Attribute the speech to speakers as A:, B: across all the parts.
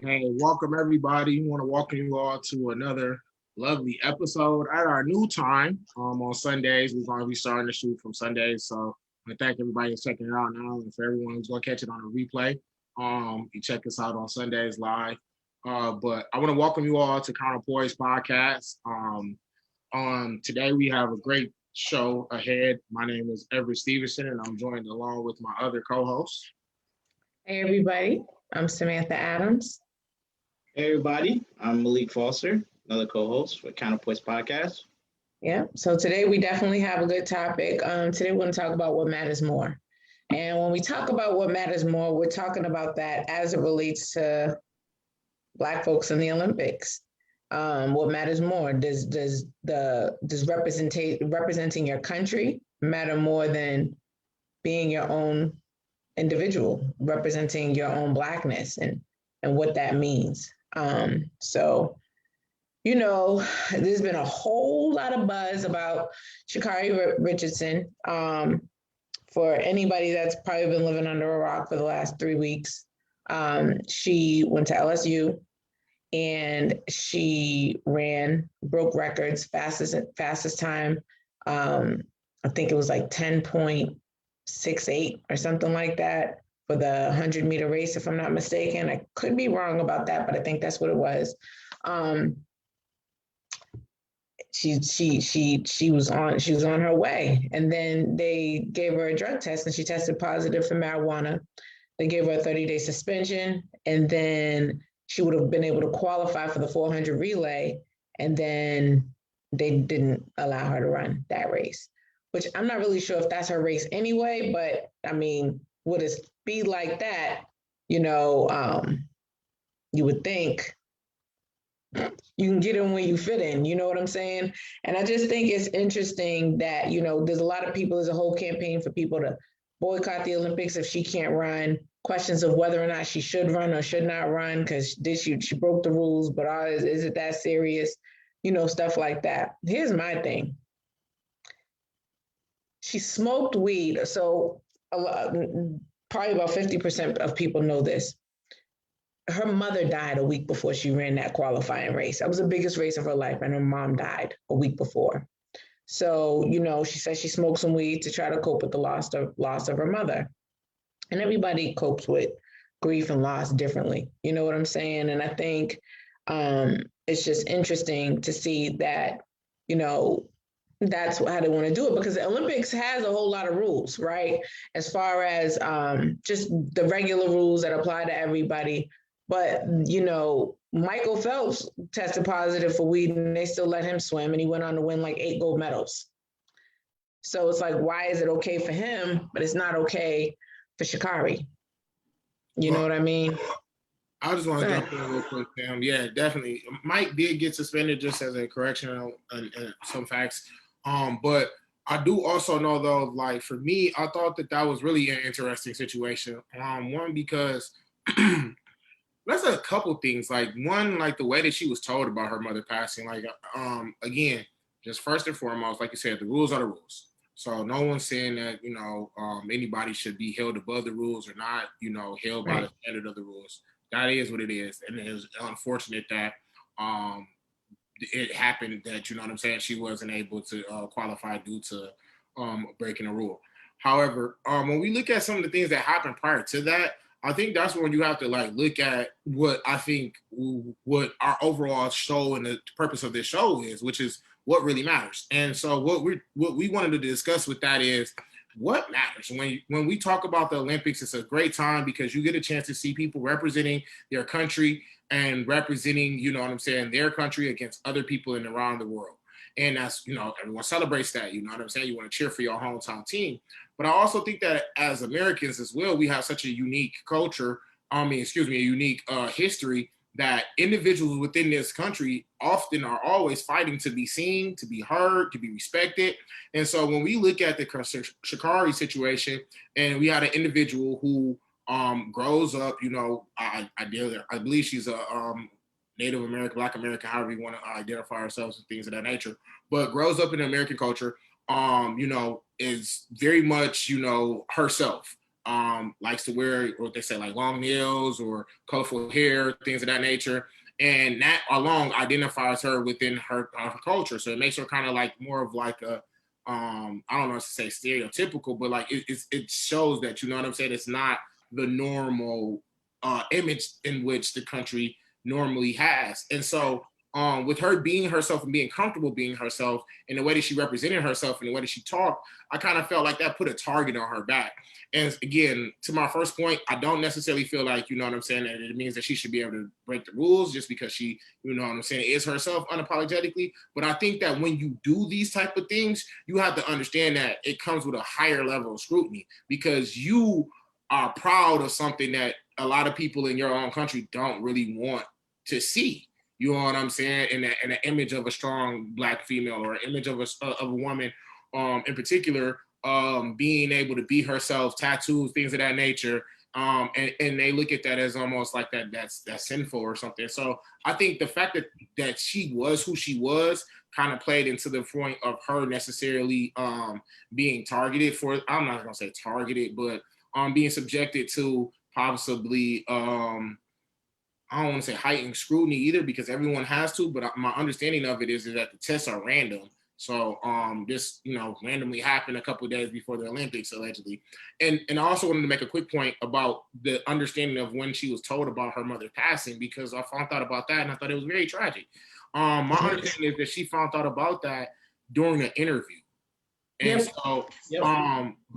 A: Hey, welcome everybody. We want to welcome you all to another lovely episode at our new time on Sundays. We're going to be starting to shoot from Sundays. So I want to thank everybody for checking it out now. And for everyone who's going to catch it on a replay, you check us out on Sundays live. But I want to welcome you all to Counterpoise Podcast. Today we have a great show ahead. My name is Everett Stevenson, and I'm joined along with my other co-hosts.
B: Hey everybody, I'm Samantha Adams.
C: Hey everybody, I'm Malik Foster, another co-host for Counterpoise Podcast.
B: Yeah, so today we definitely have a good topic. Today we're going to talk about what matters more. And when we talk about what matters more, we're talking about that as it relates to Black folks in the Olympics. What matters more? Does representing your country matter more than being your own individual, representing your own Blackness and what that means? So, there's been a whole lot of buzz about Sha'Carri Richardson. For anybody that's probably been living under a rock for the last 3 weeks, she went to LSU and she broke records, fastest time. I think it was like 10.68 or something like that for the 100-meter race, if I'm not mistaken. I could be wrong about that, but I think that's what it was. She was on her way, and then they gave her a drug test, and she tested positive for marijuana. They gave her a 30-day suspension, and then she would have been able to qualify for the 400 relay, and then they didn't allow her to run that race, which I'm not really sure if that's her race anyway, but I mean, would a speed like that, you would think you can get in where you fit in, you know what I'm saying? And I just think it's interesting that, there's a lot of people, there's a whole campaign for people to boycott the Olympics if she can't run, questions of whether or not she should run or should not run, because she broke the rules, but is it that serious? Stuff like that. Here's my thing. She smoked weed. So probably about 50% of people know this. Her mother died a week before she ran that qualifying race. That was the biggest race of her life, and her mom died a week before. So, she said she smoked some weed to try to cope with the loss of her mother. And everybody copes with grief and loss differently. You know what I'm saying? And I think it's just interesting to see that, that's how they want to do it, because the Olympics has a whole lot of rules, right? As far as just the regular rules that apply to everybody. But, Michael Phelps tested positive for weed and they still let him swim, and he went on to win like 8 gold medals. So it's like, why is it okay for him, but it's not okay for Sha'Carri? You know what I mean?
A: I just want to jump in real quick, Sam. Yeah, definitely. Mike did get suspended, just as a correction and some facts. But I do also know, though, like for me, I thought that was really an interesting situation. One, because there's a couple things. Like one, like the way that she was told about her mother passing. Like again, just first and foremost, like you said, the rules are the rules. So no one's saying that anybody should be held above the rules or not, held by the standard of the rules. That is what it is, and it was unfortunate that it happened that she wasn't able to qualify due to breaking a rule. However, when we look at some of the things that happened prior to that, I think that's when you have to look at what our overall show and the purpose of this show is, which is what really matters. And so what we wanted to discuss with that is what matters. When we talk about the Olympics, it's a great time because you get a chance to see people representing their country and representing, their country against other people in around the world. And that's, everyone celebrates that. You know what I'm saying? You want to cheer for your hometown team. But I also think that as Americans as well, we have such a unique culture. A unique history that individuals within this country often are always fighting to be seen, to be heard, to be respected. And so when we look at the Sha'Carri situation, and we had an individual who grows up, I believe she's a Native American, Black American, however you want to identify ourselves and things of that nature, but grows up in American culture, is very much, herself. Likes to wear what they say, like long nails or colorful hair, things of that nature. And that alone identifies her within her culture. So it makes her kind of like more of like a, I don't know if to say stereotypical, but like it shows that, you know what I'm saying? It's not the normal image in which the country normally has. And so with her being herself and being comfortable being herself and the way that she represented herself and the way that she talked, I kind of felt like that put a target on her back. And again, to my first point, I don't necessarily feel like, you know what I'm saying, that it means that she should be able to break the rules just because she, you know what I'm saying, is herself unapologetically. But I think that when you do these type of things, you have to understand that it comes with a higher level of scrutiny because you are proud of something that a lot of people in your own country don't really want to see. You know what I'm saying? And an image of a strong Black female or an image of a woman in particular, being able to be herself, tattoos, things of that nature. And they look at that as almost like that's sinful or something. So I think the fact that she was who she was kind of played into the point of her necessarily being targeted for, I'm not gonna say targeted, but being subjected to possibly I don't want to say heightened scrutiny either because everyone has to, but my understanding of it is that the tests are random. So this, randomly happened a couple of days before the Olympics, allegedly. And I also wanted to make a quick point about the understanding of when she was told about her mother passing, because I found out about that and I thought it was very tragic. My understanding is that she found out about that during an interview. And so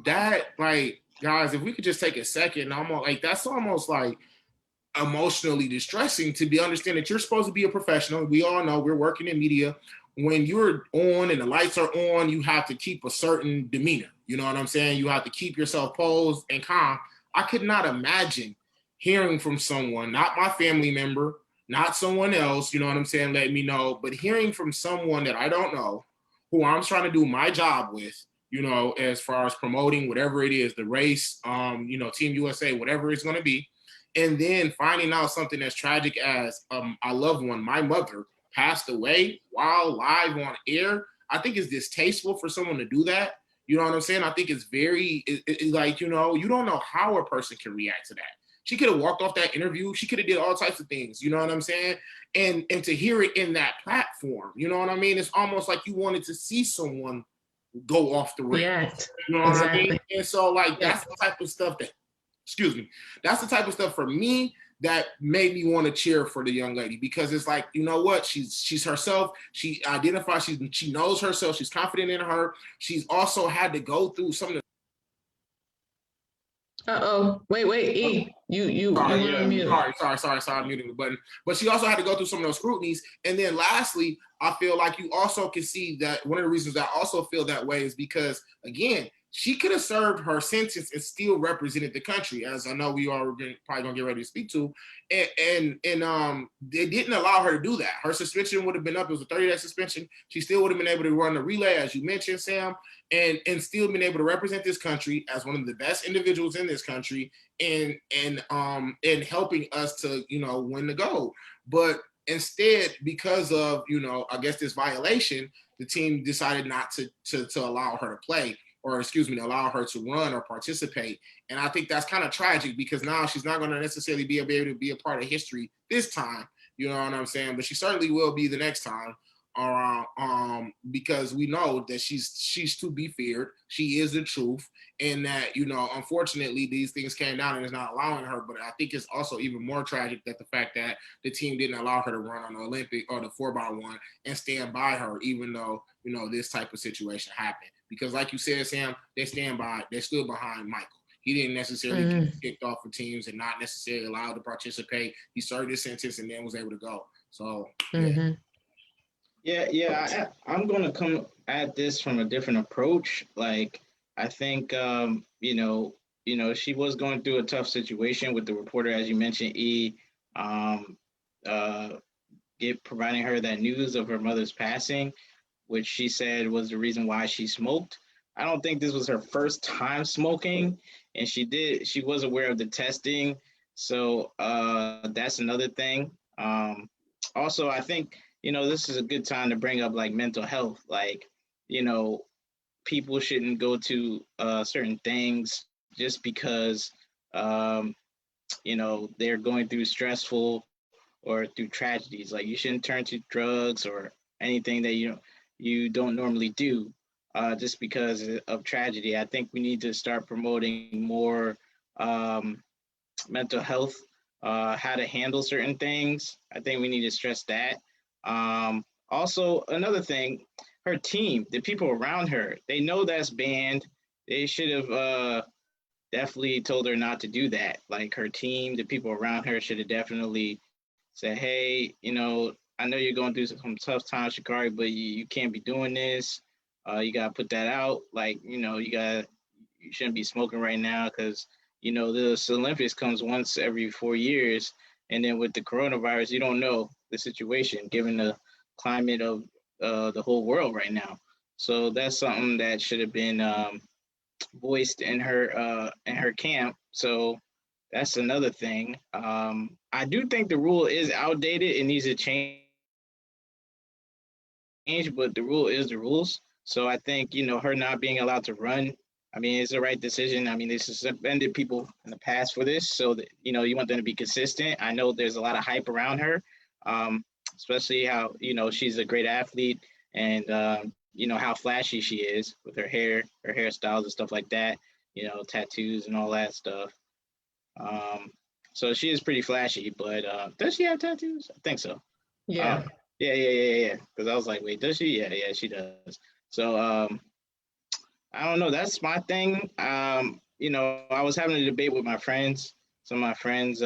A: that, like, guys, if we could just take a second, that's almost like emotionally distressing to be understand that you're supposed to be a professional. We all know we're working in media. When you're on and the lights are on, you have to keep a certain demeanor. You know what I'm saying? You have to keep yourself posed and calm. I could not imagine hearing from someone, not my family member, not someone else, you know what I'm saying, let me know, but hearing from someone that I don't know, who I'm trying to do my job with, as far as promoting whatever it is, the race, Team USA, whatever it's going to be. And then finding out something as tragic as a loved one, my mother, passed away while live on air. I think it's distasteful for someone to do that. You know what I'm saying? I think it's very, like, you don't know how a person can react to that. She could have walked off that interview. She could have did all types of things. You know what I'm saying? And to hear it in that platform, you know what I mean? It's almost like you wanted to see someone go off the rails.
B: Yes,
A: you know what
B: exactly.
A: I mean? And so, like, that's the type of stuff that, that's the type of stuff for me that made me want to cheer for the young lady, because it's like, you know what? She's herself. She identifies. She knows herself. She's confident in her. She's also had to go through some of the.
B: Wait, E, you
A: Sorry,
B: on mute.
A: sorry, I'm muting the button. But she also had to go through some of those scrutinies. And then lastly, I feel like you also can see that one of the reasons I also feel that way is because, again, she could have served her sentence and still represented the country, as I know we are probably gonna get ready to speak to. And they didn't allow her to do that. Her suspension would have been up. It was a 30-day suspension. She still would have been able to run the relay, as you mentioned, Sam, and still been able to represent this country as one of the best individuals in this country and helping us to, win the gold. But instead, because of, I guess this violation, the team decided not to allow her to play, or allow her to run or participate. And I think that's kind of tragic, because now she's not going to necessarily be able to be a part of history this time, you know what I'm saying? But she certainly will be the next time, because we know that she's to be feared. She is the truth, and that, unfortunately these things came down and it's not allowing her. But I think it's also even more tragic that the fact that the team didn't allow her to run on the Olympic or the 4x1 and stand by her, even though, this type of situation happened. Because like you said, Sam, they stood behind Michael. He didn't necessarily get kicked off for teams and not necessarily allowed to participate. He served his sentence and then was able to go. So, yeah.
C: I'm gonna come at this from a different approach. Like, I think, she was going through a tough situation with the reporter, as you mentioned, um, uh, providing her that news of her mother's passing, which she said was the reason why she smoked. I don't think this was her first time smoking, and she was aware of the testing. So that's another thing. Also, I think, this is a good time to bring up like mental health. Like, you know, people shouldn't go to certain things just because, um, they're going through stressful or through tragedies. Like, you shouldn't turn to drugs or anything that you don't normally do just because of tragedy. I think we need to start promoting more um, mental health, how to handle certain things. I think we need to stress that. Also, another thing, her team, the people around her, they know that's banned. They should have definitely told her not to do that. Like, her team, the people around her should have definitely said, hey, I know you're going through some tough times, Shikari, but you can't be doing this. You gotta put that out. Like, you shouldn't be smoking right now because the Olympics comes once every 4 years, and then with the coronavirus, you don't know the situation given the climate of the whole world right now. So that's something that should have been voiced in her camp. So that's another thing. I do think the rule is outdated. It needs to change, but the rule is the rules. So I think, her not being allowed to run, I mean, it's the right decision. I mean, they suspended people in the past for this. So that, you want them to be consistent. I know there's a lot of hype around her, especially how, she's a great athlete and, how flashy she is with her hair, her hairstyles and stuff like that, tattoos and all that stuff. Um, so she is pretty flashy, but does she have tattoos? I think so.
B: Yeah.
C: Yeah. Because I was like, wait, does she? Yeah, she does. So I don't know. That's my thing. I was having a debate with my friends, some of my friends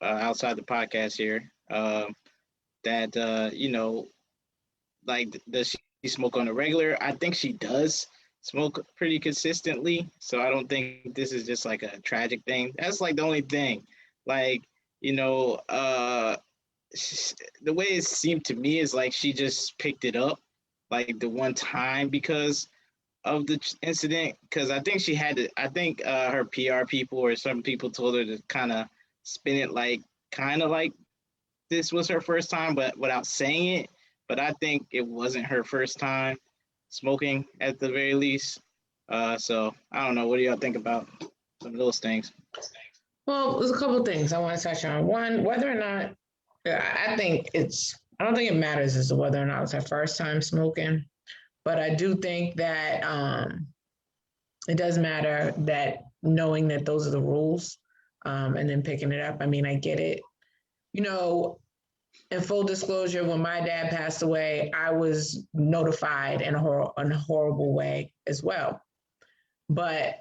C: outside the podcast here, that like, does she smoke on a regular? I think she does smoke pretty consistently. So I don't think this is just like a tragic thing. That's like the only thing. Like, you know, uh, the way it seemed to me is like she just picked it up like the one time because of the incident. Because I think she had to, I think her PR people or some people told her to kind of spin it like, kind of like this was her first time, but without saying it. But I think it wasn't her first time smoking at the very least. So I don't know. What do y'all think about some of those things?
B: Well, there's a couple of things I want to touch on. One, whether or not I don't think it matters as to whether or not it's her first time smoking, but I do think that it does matter that knowing that those are the rules and then picking it up. I mean, I get it. You know, in full disclosure, when my dad passed away, I was notified in a horrible way as well. But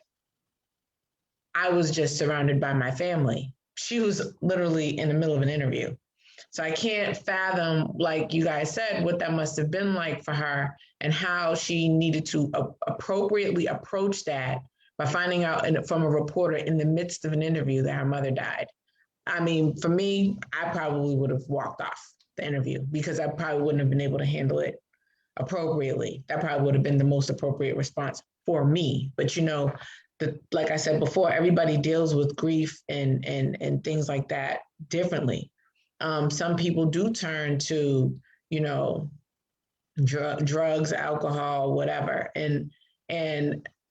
B: I was just surrounded by my family. She was literally in the middle of an interview. So I can't fathom, like you guys said, what that must have been like for her and how she needed to appropriately approach that by finding out from a reporter in the midst of an interview that her mother died. I mean, for me, I probably would have walked off the interview because I probably wouldn't have been able to handle it appropriately. That probably would have been the most appropriate response for me. But like I said before, everybody deals with grief and things like that differently. Some people do turn to, drugs, alcohol, whatever. And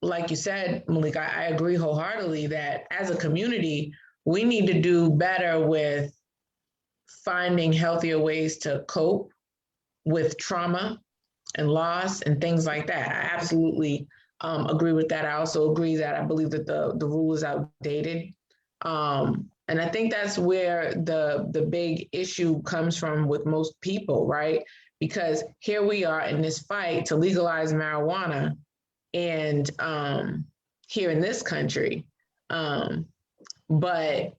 B: like you said, Malik, I agree wholeheartedly that as a community, we need to do better with finding healthier ways to cope with trauma and loss and things like that. I absolutely agree with that. I also agree that I believe that the rule is outdated. And I think that's where the big issue comes from with most people, right? Because here we are in this fight to legalize marijuana and here in this country. But,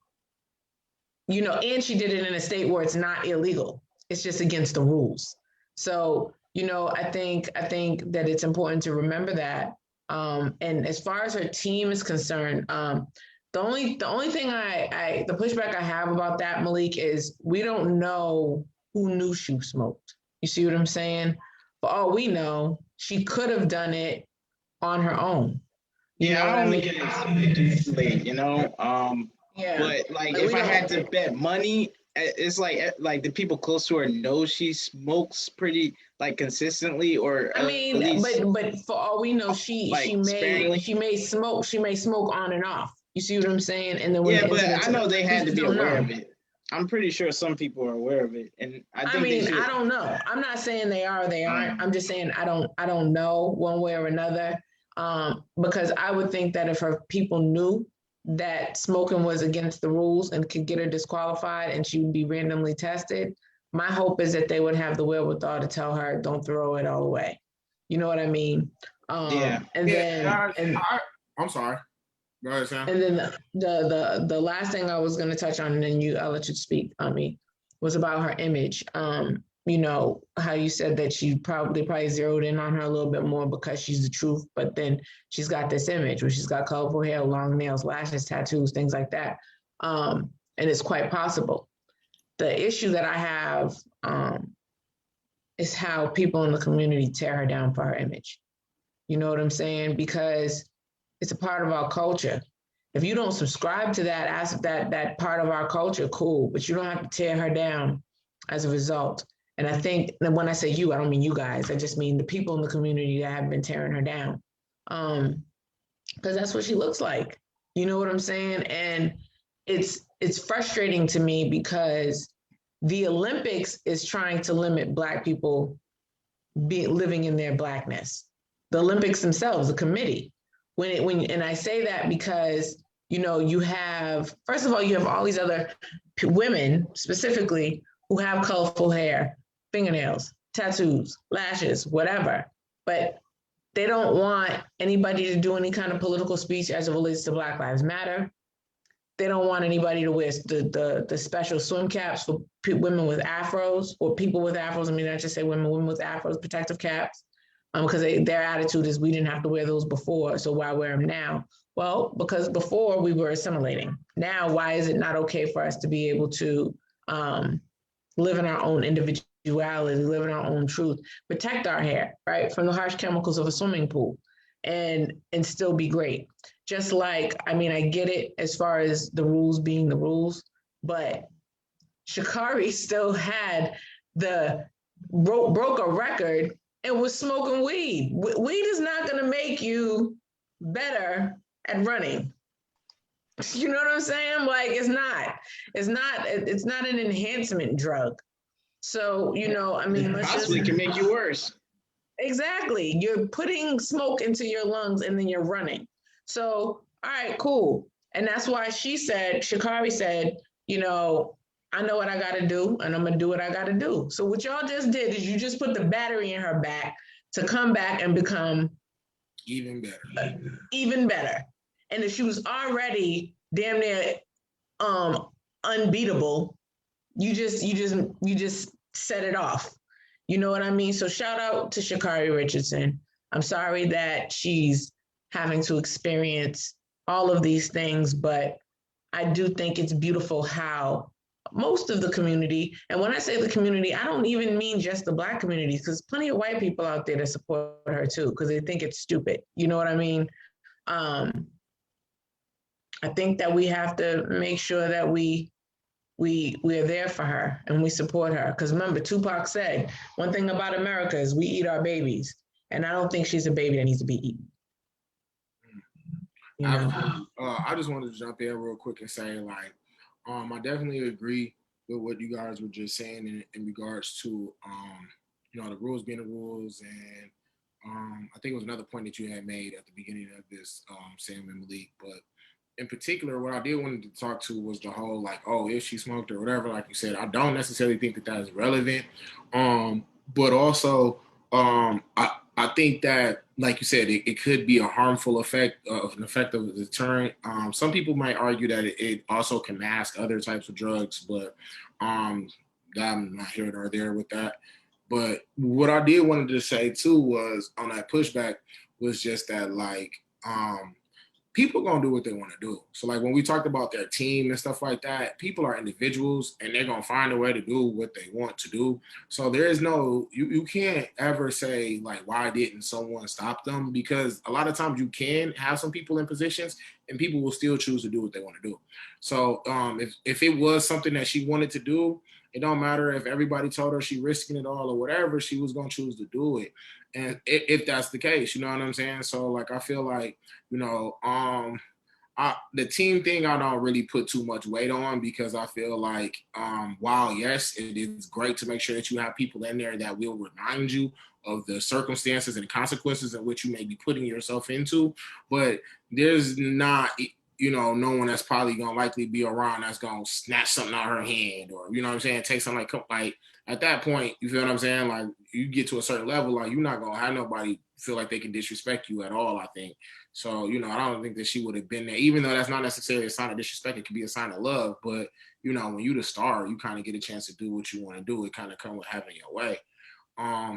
B: and she did it in a state where it's not illegal. It's just against the rules. So, I think that it's important to remember that. And as far as her team is concerned, the only thing the pushback I have about that, Malik, is we don't know who knew she smoked. You see what I'm saying? For all we know, she could have done it on her own. You know
C: Yeah,
B: what
C: I
B: I
C: only
B: mean?
C: get it too late, you know.
B: Yeah.
C: But like
B: Like
C: if
B: we
C: I had
B: don't.
C: to bet money, it's like the people close to her know she smokes pretty like consistently, or
B: I
C: at
B: mean,
C: least
B: but for all we know, she
C: like
B: she may
C: sparingly.
B: she may smoke. She may smoke on and off. You see what I'm saying? And then when
C: Yeah,
B: the
C: but
B: incidents,
C: I know they
B: we
C: had to
B: just
C: be
B: don't
C: aware
B: know.
C: of it. I'm pretty sure some people are aware of it, and I
B: I
C: think they
B: mean, I
C: should.
B: don't know. I'm not saying they are or they aren't.
C: Um,
B: I'm just saying I don't know one way or another. Because I would think that if her people knew that smoking was against the rules and could get her disqualified and she would be randomly tested, my hope is that they would have the wherewithal to tell her, don't throw it all away. You know what I mean?
C: yeah,
B: And
A: Yeah,
B: then
A: guys, I'm sorry. Go ahead, Sam.
B: and then the last thing I was going to touch on, and then I'll let you speak on me, was about her image. How you said that she probably zeroed in on her a little bit more because she's the truth, but then she's got this image where she's got colorful hair, long nails, lashes, tattoos, things like that. And it's quite possible. The issue that I have is how people in the community tear her down for her image. You know what I'm saying? Because it's a part of our culture. If you don't subscribe to that as that part of our culture, cool, but you don't have to tear her down as a result. And I think that when I say you, I don't mean you guys. I just mean the people in the community that have been tearing her down. Because that's what she looks like. You know what I'm saying? And it's frustrating to me because the Olympics is trying to limit Black people living in their Blackness. The Olympics themselves, the committee. And I say that because you have, first of all, you have all these other women specifically who have colorful hair, fingernails, tattoos, lashes, whatever, but they don't want anybody to do any kind of political speech as it relates to Black Lives Matter. They don't want anybody to wear the special swim caps for women with afros or people with afros. I mean, I just say women with afros, protective caps, because their attitude is we didn't have to wear those before, so why wear them now? Well, because before we were assimilating. Now, why is it not okay for us to be able to live in our own individuality, live in our own truth, protect our hair, right, from the harsh chemicals of a swimming pool, and still be great? Just like, I mean, I get it as far as the rules being the rules, but Sha'Carri still had broke a record and was smoking weed. Weed is not going to make you better at running. You know what I'm saying? Like, it's not an enhancement drug. So, I mean, let's just,
C: possibly can make you worse.
B: exactly. You're putting smoke into your lungs and then you're running. So, all right, cool. And that's why Sha'Carri said, I know what I got to do and I'm going to do what I got to do. So, what y'all just did is you just put the battery in her back to come back and become
A: Even better.
B: even better. And if she was already damn near unbeatable, you just set it off. You know what I mean? So shout out to Sha'Carri Richardson. I'm sorry that she's having to experience all of these things, but I do think it's beautiful how most of the community, and when I say the community, I don't even mean just the Black communities, because plenty of white people out there that support her too, because they think it's stupid. You know what I mean? I think that we have to make sure that we're there for her and we support her. Because remember, Tupac said, one thing about America is we eat our babies. And I don't think she's a baby that needs to be eaten. You know?
A: I just wanted to jump in real quick and say, like, I definitely agree with what you guys were just saying in regards to, the rules being the rules. And I think it was another point that you had made at the beginning of this, Sam and Malik. But in particular, what I did want to talk to was the whole, like, oh, if she smoked or whatever, like you said, I don't necessarily think that is relevant. But also, I think that, like you said, it could be a harmful effect of a deterrent. Some people might argue that it also can mask other types of drugs, but I'm not here nor there with that. But what I did wanted to say too was on that pushback was just that like people gonna do what they want to do. So like when we talked about their team and stuff like that, people are individuals and they're gonna find a way to do what they want to do. So there is no you can't ever say like why didn't someone stop them? Because a lot of times you can have some people in positions and people will still choose to do what they want to do. So if it was something that she wanted to do, it don't matter if everybody told her she risking it all or whatever, she was gonna choose to do it. And if that's the case, you know what I'm saying? So like I feel like the team thing I don't really put too much weight on because I feel like while yes, it is great to make sure that you have people in there that will remind you of the circumstances and consequences in which you may be putting yourself into, but there's not no one that's probably gonna likely be around that's gonna snatch something out of her hand or you know what I'm saying, take something like at that point, you feel what I'm saying? Like you get to a certain level, like you're not gonna have nobody feel like they can disrespect you at all, I think. So, I don't think that she would have been there, even though that's not necessarily a sign of disrespect. It could be a sign of love. But, when you the star, you kind of get a chance to do what you want to do. It kind of come with having your way.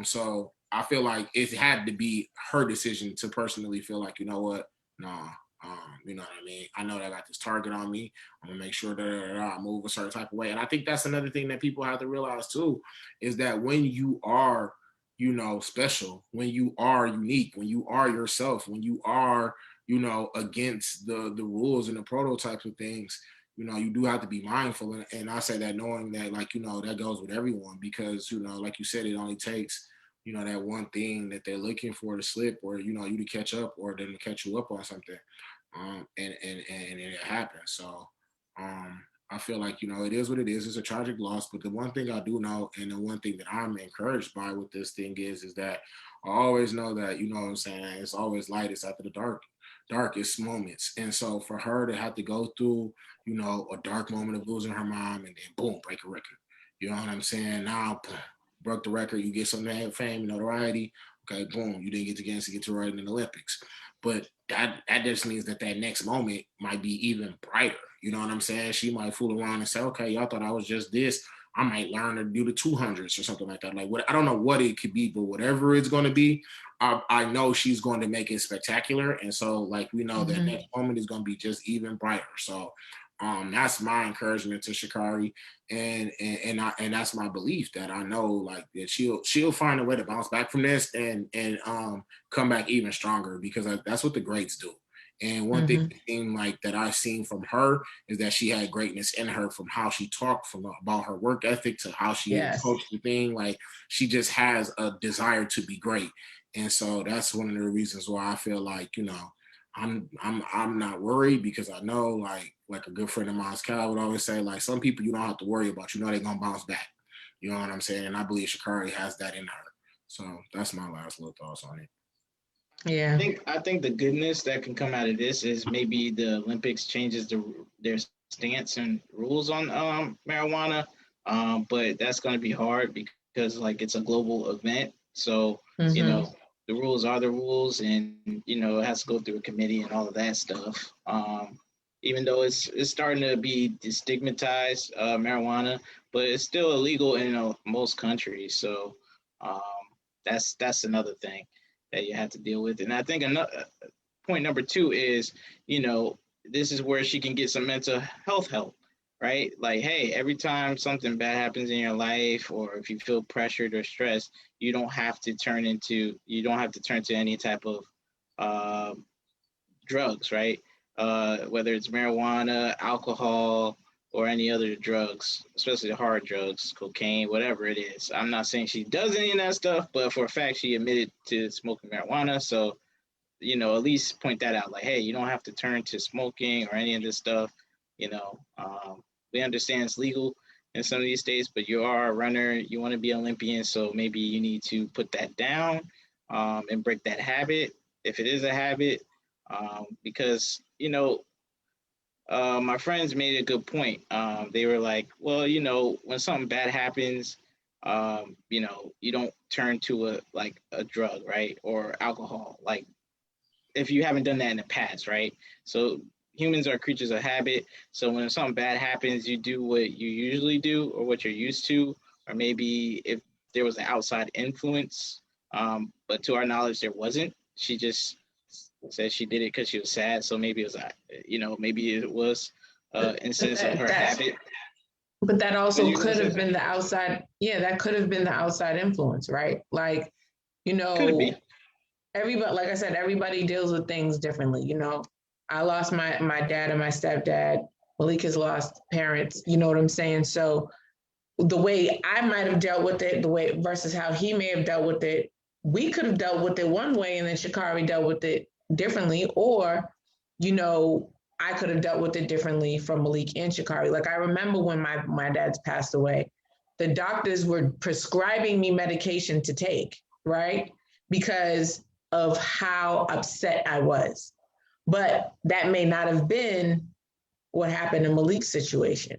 A: So I feel like it had to be her decision to personally feel like, you know what, nah, you know what I mean? I know that I got this target on me. I'm gonna make sure that I move a certain type of way. And I think that's another thing that people have to realize too, is that when you are special, when you are unique, when you are yourself, when you are, against the rules and the prototypes of things, you do have to be mindful. And I say that knowing that, like, that goes with everyone because, like you said, it only takes, that one thing that they're looking for to slip or, you to catch up or them to catch you up on something. And it happens. So, I feel like, it is what it is. It's a tragic loss. But the one thing I do know, and the one thing that I'm encouraged by with this thing is that I always know that, you know what I'm saying, it's always light. It's after the darkest moments. And so for her to have to go through, a dark moment of losing her mom and then boom, break a record. You know what I'm saying? Now, boom, broke the record. You get some fame, notoriety. Okay, boom, you didn't get to ride in the Olympics. But that just means that next moment might be even brighter. You know what I'm saying? She might fool around and say, okay, y'all thought I was just this. I might learn to do the 200s or something like that. Like what I don't know what it could be, but whatever it's going to be, I know she's going to make it spectacular. And so like we know that next moment is going to be just even brighter. So that's my encouragement to Sha'Carri, and that's my belief that I know like that she'll find a way to bounce back from this and come back even stronger because that's what the greats do. And one thing like that I've seen from her is that she had greatness in her from how she talked from about her work ethic to how she approached the thing. Like she just has a desire to be great. And so that's one of the reasons why I feel like, I'm not worried because I know like a good friend of mine, Cal, would always say, like some people you don't have to worry about, they're gonna bounce back. You know what I'm saying? And I believe Sha'Carri has that in her. So that's my last little thoughts on it.
B: Yeah.
C: I think the goodness that can come out of this is maybe the Olympics changes their stance and rules on marijuana. But that's going to be hard because like it's a global event. So, the rules are the rules and, it has to go through a committee and all of that stuff. Even though it's starting to be destigmatized, marijuana, but it's still illegal in most countries. So um, that's another thing that you have to deal with. And I think another point number two is, this is where she can get some mental health help, right? Like, hey, every time something bad happens in your life, or if you feel pressured or stressed, you don't have to turn to any type of drugs, right? Whether it's marijuana, alcohol, or any other drugs, especially the hard drugs, cocaine, whatever it is. I'm not saying she does any of that stuff, but for a fact, she admitted to smoking marijuana. So, at least point that out. Like, hey, you don't have to turn to smoking or any of this stuff. We understand it's legal in some of these states, but you are a runner. You want to be Olympian, so maybe you need to put that down and break that habit if it is a habit, because my friends made a good point. They were like, well, when something bad happens, you don't turn to a drug, right? Or alcohol, like if you haven't done that in the past, right? So humans are creatures of habit. So when something bad happens, you do what you usually do or what you're used to, or maybe if there was an outside influence, but to our knowledge, there wasn't. She just said she did it because she was sad. So maybe it was, maybe it was instance of her habit.
B: But that also could have been the outside. Yeah, that could have been the outside influence, right? Like, everybody, like I said, everybody deals with things differently. I lost my dad and my stepdad. Malik has lost parents. You know what I'm saying? So the way I might have dealt with it, the way versus how he may have dealt with it, we could have dealt with it one way, and then Sha'Carri dealt with it differently, or I could have dealt with it differently from Malik and Sha'Carri. Like, I remember when my dad's passed away, the doctors were prescribing me medication to take, right? Because of how upset I was. But that may not have been what happened in Malik's situation.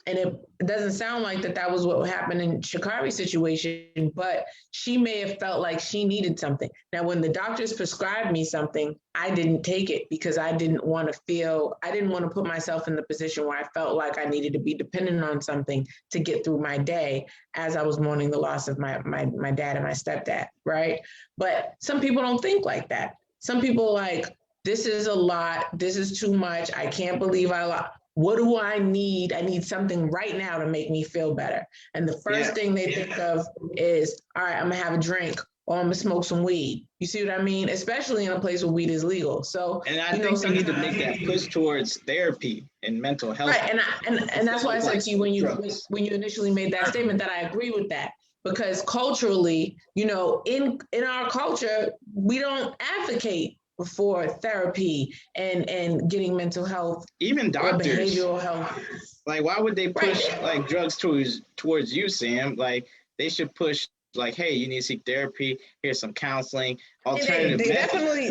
B: And it doesn't sound like that was what happened in Sha'Carri's situation, but she may have felt like she needed something. Now, when the doctors prescribed me something, I didn't take it because I didn't want to put myself in the position where I felt like I needed to be dependent on something to get through my day as I was mourning the loss of my dad and my stepdad, right? But some people don't think like that. Some people like, this is a lot, this is too much, I can't believe I lost. What do I need? I need something right now to make me feel better. And the first thing they think of is, all right, I'm gonna have a drink or I'm gonna smoke some weed. You see what I mean? Especially in a place where weed is legal. So,
C: and I think we need to make that push towards therapy and mental health.
B: Right, and that's why I said to you when you initially made that statement that I agree with that. Because culturally, in our culture, we don't advocate for therapy and getting mental health,
C: even doctors,
B: behavioral health.
C: Like, why would they push like drugs towards you, Sam? Like, they should push like, hey, you need to seek therapy. Here's some counseling, alternative.
B: They definitely.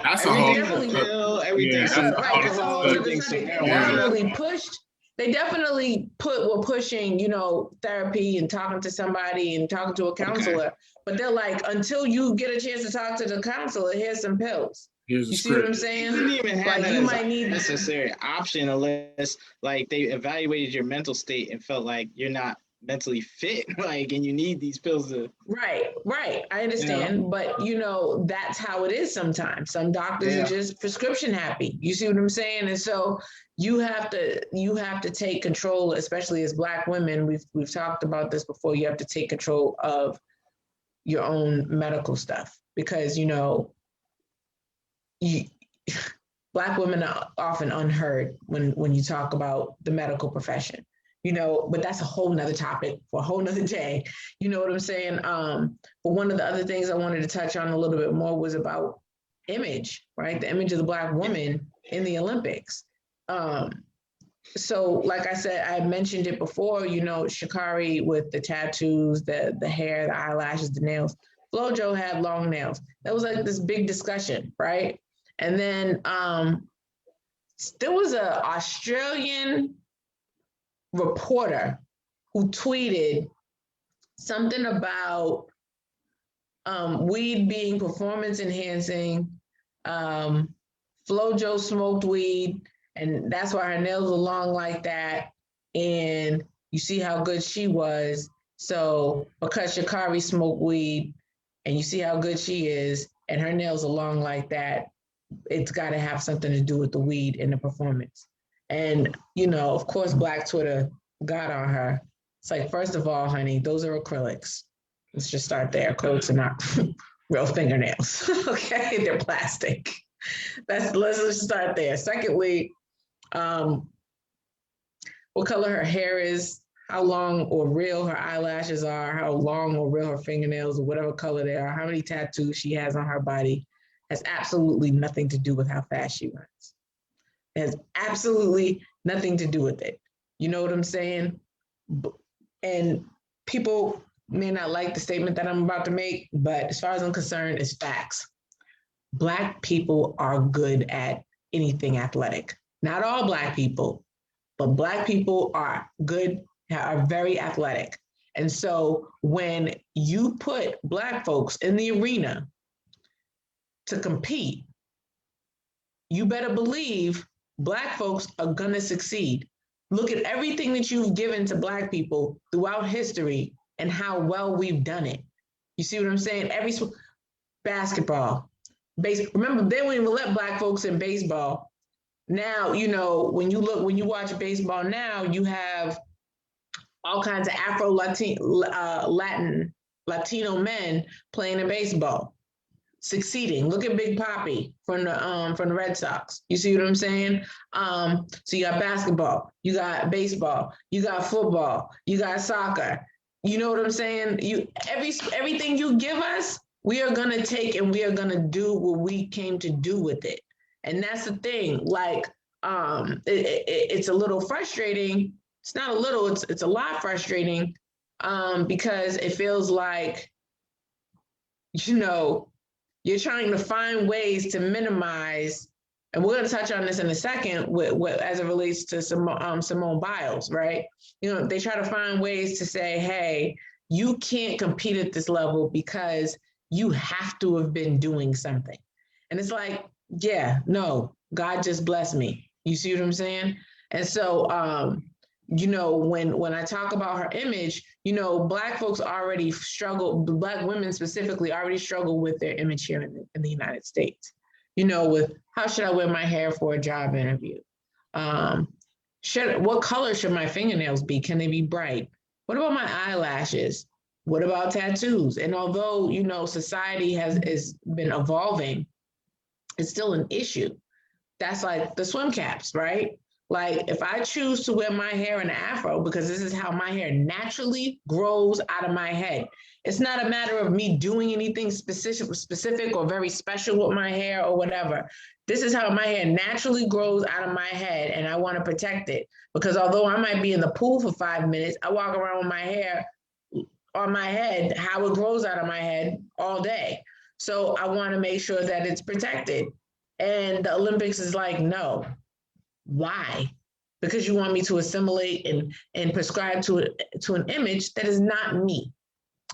B: That's a whole.
C: Everything.
B: Definitely pushed. They definitely were pushing, therapy and talking to somebody and talking to a counselor. Okay. But they're like, until you get a chance to talk to the counselor, here's some pills. You see what I'm saying?
C: You didn't even have that as a necessary option unless like they evaluated your mental state and felt like you're not mentally fit, like, and you need these pills to.
B: Right. I understand, but that's how it is sometimes. Some doctors are just prescription happy. You see what I'm saying? And so you have to take control, especially as Black women. We've talked about this before. You have to take control of your own medical stuff because Black women are often unheard when you talk about the medical profession. But that's a whole nother topic for a whole nother day. You know what I'm saying? But one of the other things I wanted to touch on a little bit more was about image, right? The image of the Black woman in the Olympics. So like I said, I mentioned it before, Sha'Carri with the tattoos, the hair, the eyelashes, the nails. FloJo had long nails. That was like this big discussion, right? And then there was an Australian reporter who tweeted something about weed being performance enhancing. FloJo smoked weed, and that's why her nails were long like that. And you see how good she was. So because Sha'Carri smoked weed, and you see how good she is, and her nails are long like that, it's got to have something to do with the weed and the performance. And, of course, Black Twitter got on her. It's like, first of all, honey, those are acrylics. Let's just start there. Acrylics are not real fingernails. Okay, they're plastic. Let's just start there. Secondly, what color her hair is, how long or real her eyelashes are, how long or real her fingernails, or whatever color they are, how many tattoos she has on her body, has absolutely nothing to do with how fast she runs. It has absolutely nothing to do with it. You know what I'm saying? And people may not like the statement that I'm about to make, but as far as I'm concerned, it's facts. Black people are good at anything athletic. Not all Black people, but Black people are very athletic. And so when you put Black folks in the arena to compete, you better believe Black folks are gonna succeed. Look at everything that you've given to Black people throughout history, and how well we've done it. You see what I'm saying? Basketball, remember they wouldn't even let black folks in baseball. Now, when you watch baseball now, you have all kinds of Latino men playing in baseball, succeeding. Look at Big Papi from the Red Sox. You see what I'm saying? So you got basketball, you got baseball, you got football, you got soccer. You know what I'm saying? Everything you give us, we are gonna take and we are gonna do what we came to do with it. And that's the thing. Like, it's a little frustrating. It's not a little. It's a lot frustrating, because it feels like, you're trying to find ways to minimize, and we're going to touch on this in a second as it relates to Simone Biles, right? They try to find ways to say, hey, you can't compete at this level because you have to have been doing something. And it's like, yeah, no, God just blessed me. You see what I'm saying? And so, when I talk about her image, Black folks already struggle, Black women specifically already struggle with their image here in the United States, with how should I wear my hair for a job interview? What color should my fingernails be? Can they be bright? What about my eyelashes? What about tattoos? And although, society has been evolving, it's still an issue. That's like the swim caps, right? Like, if I choose to wear my hair in an afro because this is how my hair naturally grows out of my head, it's not a matter of me doing anything specific or very special with my hair or whatever. This is how my hair naturally grows out of my head, and I want to protect it. Because although I might be in the pool for 5 minutes, I walk around with my hair on my head, how it grows out of my head all day. So I want to make sure that it's protected. And the Olympics is like, no. Why? Because you want me to assimilate and prescribe to an image that is not me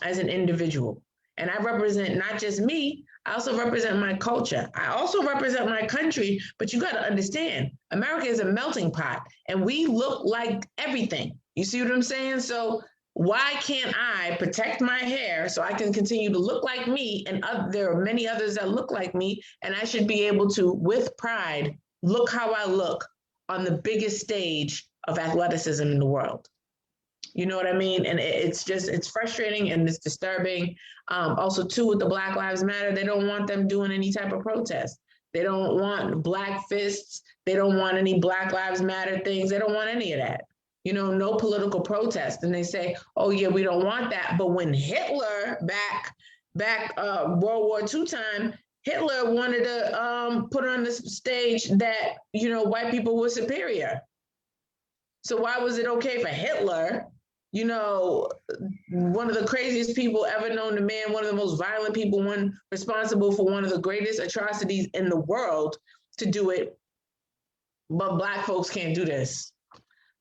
B: as an individual. And I represent not just me, I also represent my culture. I also represent my country, but you got to understand, America is a melting pot and we look like everything. You see what I'm saying? So why can't I protect my hair so I can continue to look like me? And there are many others that look like me, and I should be able to, with pride, look how I look on the biggest stage of athleticism in the world. You know what I mean? And it's frustrating and it's disturbing. Also, too, with the Black Lives Matter, they don't want them doing any type of protest. They don't want Black fists. They don't want any Black Lives Matter things. They don't want any of that. No political protest. And they say, oh, yeah, we don't want that. But when Hitler back World War II time, Hitler wanted to put on this stage that, white people were superior. So why was it okay for Hitler, one of the craziest people ever known to man, one of the most violent people, one responsible for one of the greatest atrocities in the world, to do it, but Black folks can't do this.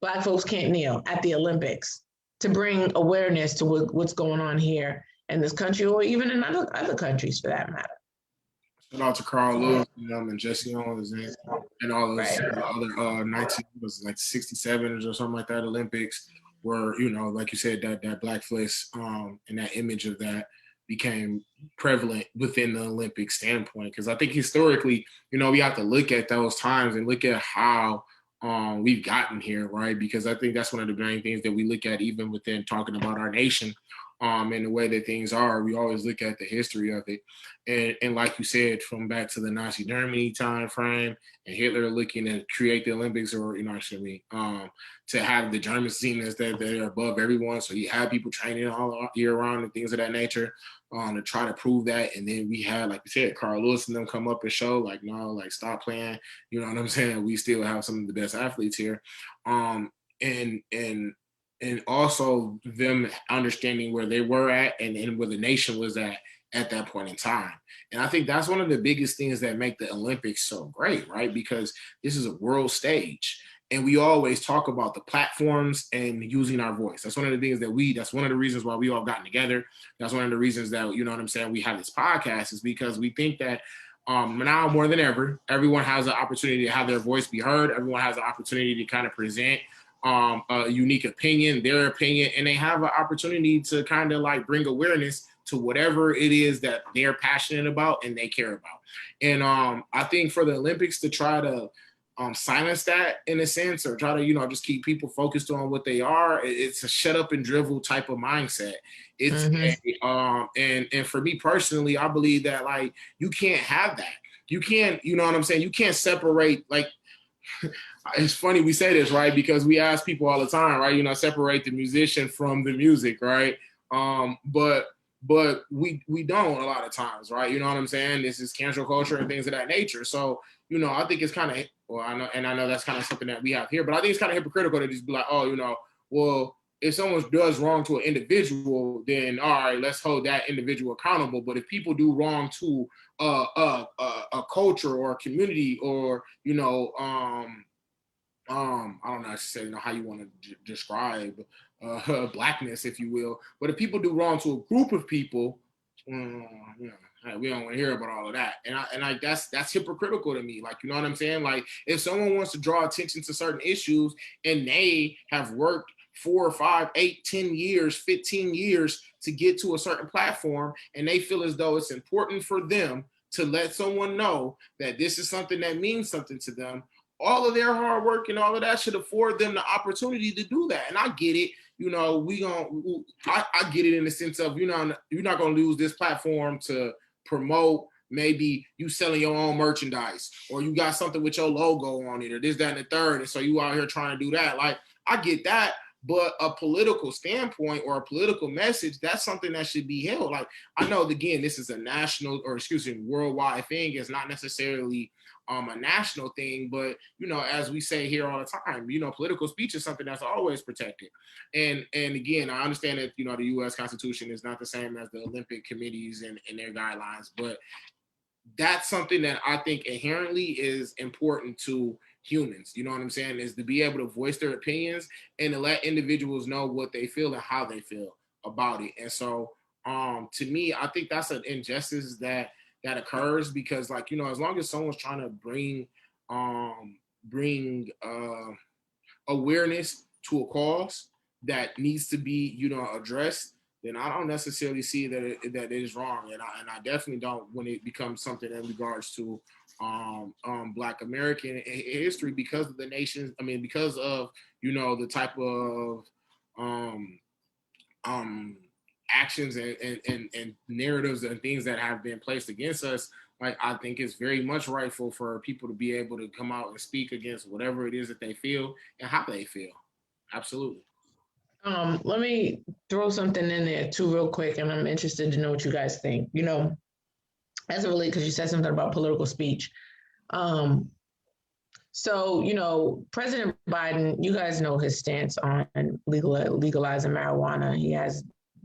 B: Black folks can't kneel at the Olympics to bring awareness to what's going on here in this country, or even in other countries for that matter.
A: Shout out to Carl Lewis and Jesse Owens and all those other 67 or something like that Olympics where, like you said, that Black flesh and that image of that became prevalent within the Olympic standpoint. Because I think historically, we have to look at those times and look at how we've gotten here, right? Because I think that's one of the main things that we look at even within talking about our nation. And the way that things are, we always look at the history of it. And like you said, from back to the Nazi Germany time frame and Hitler looking to create the Olympics, or, to have the Germans seen as that they're above everyone. So you have people training all year round and things of that nature to try to prove that. And then we had, like you said, Carl Lewis and them come up and show like, no, like stop playing. You know what I'm saying? We still have some of the best athletes here. And also them understanding where they were at and where the nation was at that point in time. And I think that's one of the biggest things that make the Olympics so great, right? Because this is a world stage. And we always talk about the platforms and using our voice. That's one of the things that's one of the reasons why we all gotten together. That's one of the reasons that, we have this podcast, is because we think that now more than ever, everyone has an opportunity to have their voice be heard. Everyone has an opportunity to kind of present a unique opinion, their opinion, and they have an opportunity to kind of like bring awareness to whatever it is that they're passionate about and they care about. And I think for the Olympics to try to silence that in a sense, or try to, just keep people focused on what they are, it's a shut up and drivel type of mindset. It's and for me personally, I believe that like you can't have that. You can't, you know what I'm saying? You can't separate, like, it's funny we say this, right? Because we ask people all the time, right? Separate the musician from the music, right? But we don't a lot of times, right? You know what I'm saying? This is cancel culture and things of that nature. So, I think it's kind of, I know that's kind of something that we have here, but I think it's kind of hypocritical to just be like, oh, well, if someone does wrong to an individual, then all right, let's hold that individual accountable. But if people do wrong to a culture or a community, or I don't know how you want to describe blackness, if you will. But if people do wrong to a group of people, we don't want to hear about all of that. And that's hypocritical to me. Like, you know what I'm saying? Like, if someone wants to draw attention to certain issues and they have worked 4 or 5, 8, 10 years, 15 years to get to a certain platform, and they feel as though it's important for them to let someone know that this is something that means something to them, all of their hard work and all of that should afford them the opportunity to do that. And I get it. I get it in the sense of, you're not going to lose this platform to promote maybe you selling your own merchandise, or you got something with your logo on it, or this, that, and the third. And so you out here trying to do that. Like, I get that. But a political standpoint or a political message, that's something that should be held. Like, I know, again, this is a worldwide thing. It's not necessarily a national thing, but as we say here all the time, political speech is something that's always protected. And again, I understand that the U.S. Constitution is not the same as the Olympic committees and their guidelines, but that's something that I think inherently is important to humans. You know what I'm saying? Is to be able to voice their opinions and to let individuals know what they feel and how they feel about it. And so, to me, I think that's an injustice that occurs, because, like, as long as someone's trying to bring awareness to a cause that needs to be, addressed, then I don't necessarily see that it is wrong. And I definitely don't when it becomes something in regards to Black American history, because of the nations. I mean, because of, the type of actions and narratives and things that have been placed against us. Like, I think it's very much rightful for people to be able to come out and speak against whatever it is that they feel and how they feel. Absolutely.
B: Let me throw something in there too real quick, and I'm interested to know what you guys think. As it relates, because you said something about political speech. So, President Biden, you guys know his stance on legalizing marijuana. He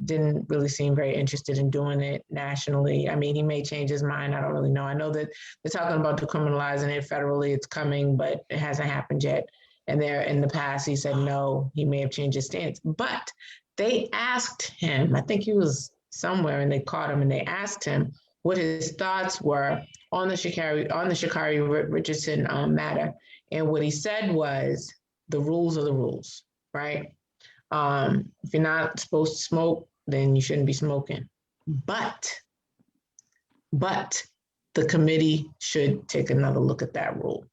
B: didn't really seem very interested in doing it nationally. I mean, he may change his mind. I don't really know. I know that they're talking about decriminalizing it federally. It's coming, but it hasn't happened yet. And there in the past, he said no. He may have changed his stance. But they asked him, I think he was somewhere, and they caught him, and they asked him what his thoughts were on the Sha'Carri Richardson matter. And what he said was, the rules are the rules, right? If you're not supposed to smoke, then you shouldn't be smoking. But the committee should take another look at that rule.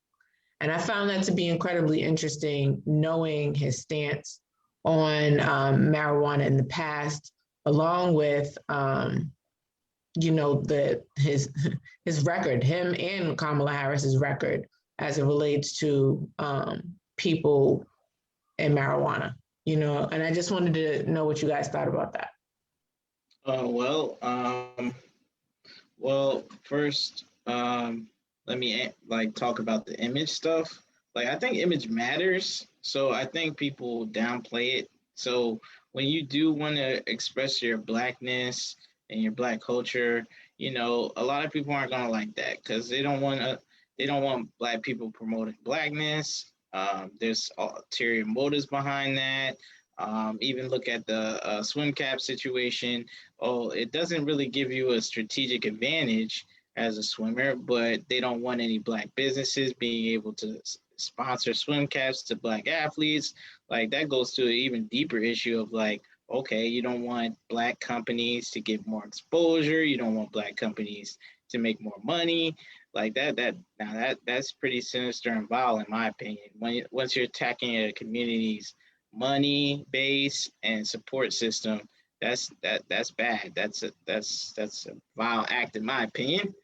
B: And I found that to be incredibly interesting, knowing his stance on marijuana in the past, along with his record, him and Kamala Harris's record as it relates to people and marijuana. And I just wanted to know what you guys thought about that.
C: Well, first, let me talk about the image stuff. Like, I think image matters. So I think people downplay it. So when you do want to express your Blackness and your Black culture, a lot of people aren't gonna like that, because they don't want Black people promoting Blackness. There's ulterior motives behind that. Even look at the swim cap situation. It doesn't really give you a strategic advantage as a swimmer, but they don't want any Black businesses being able to sponsor swim caps to Black athletes. Like that goes to an even deeper issue of like, okay, you don't want Black companies to get more exposure. You don't want Black companies to make more money. Like that's pretty sinister and vile in my opinion. Once you're attacking a community's money base and support system, that's bad. That's a vile act in my opinion.